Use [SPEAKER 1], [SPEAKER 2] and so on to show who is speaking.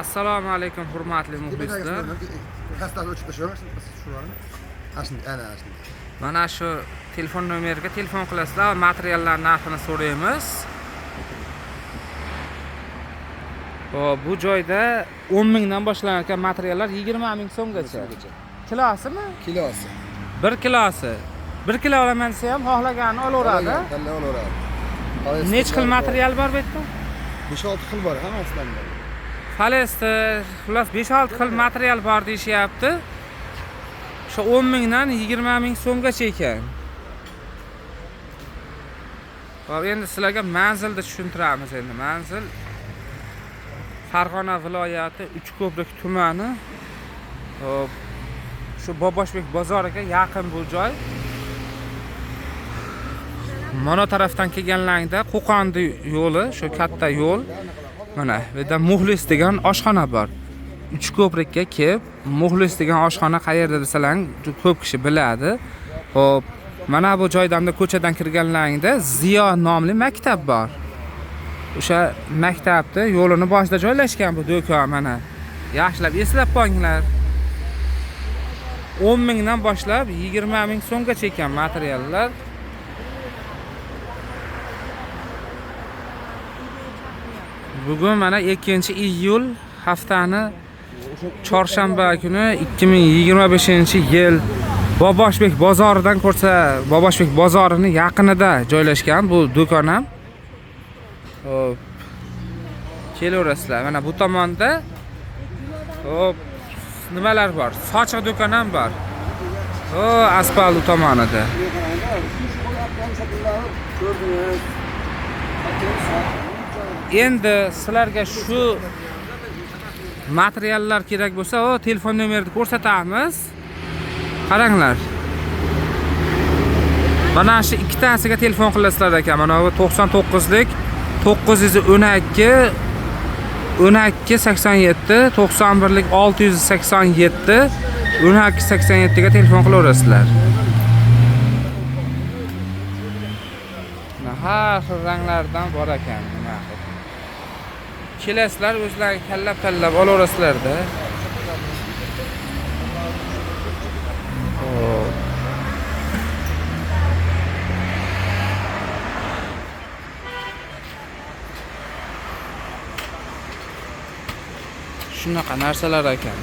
[SPEAKER 1] Assalomu alaykum hurmatli muxlislar. Mana shu telefon nomeriga telefon qilasizlar va materiallar narxini so'raymiz. Bu joyda 10 mingdan boshlangan materiallar 20 ming so'mgacha. Kilosimi?
[SPEAKER 2] Kilosi.
[SPEAKER 1] 1 kilosi. 1 kilo olaman desa ham xohlaganini olaveradi. Nech xil material bor bu yerda?
[SPEAKER 2] 5-6 xil bor, hammasidan bor.
[SPEAKER 1] Polester, xullas 5-6 xil material bor deyishyapti. Shu 10 mingdan 20 ming so'mgacha ekan. Hop, endi sizlarga manzilni tushuntiramiz endi. Manzil Farg'ona viloyati Uchko'prik tumani. Hop, shu Boboshbek bozoriga yaqin bu joy. Mana tarafdan kelganlaringda Qo'qondi yo'li, shu katta yo'l. Mana bu yerda Muxlis degan oshxona bor. Uchko'prikka kelib, Muxlis degan oshxona qayerda desalang, ko'p kishi biladi. Xo'p, mana bu joydan ko'chadan kirganlaringda Ziyo nomli maktab bor. O'sha maktabni yo'lini boshida joylashgan bu do'kon mana. Yaxshilab eslab qo'yinglar. 10 mingdan boshlab 20 ming so'mgacha ekan materiallar. Bugun mana 2-iyul haftani chorshanba kuni 2025-yil Boboshbek bozoridan ko'rsa, Boboshbek bozorining yaqinida joylashgan bu do'kon ham. Hop. Kelaverasizlar. Mana bu tomonda hop nimalar bor? Sochiq do'kon ham bor. O, asfalt tomonida. Endi sizlarga shu materiallar kerak bo'lsa, telefon nomerini ko'rsatamiz. Qaranglar. Mana shu ikkitasiga telefon qilasizlar ekan. Mana bu 99lik 912 1287, 91lik 687 1287 ga telefon qilaverasizlar. Har xil ranglardan bor ekan. Kelasizlar, o'zlaringiz tanlab olaverasizlar-da. Shunaqa narsalar ekan.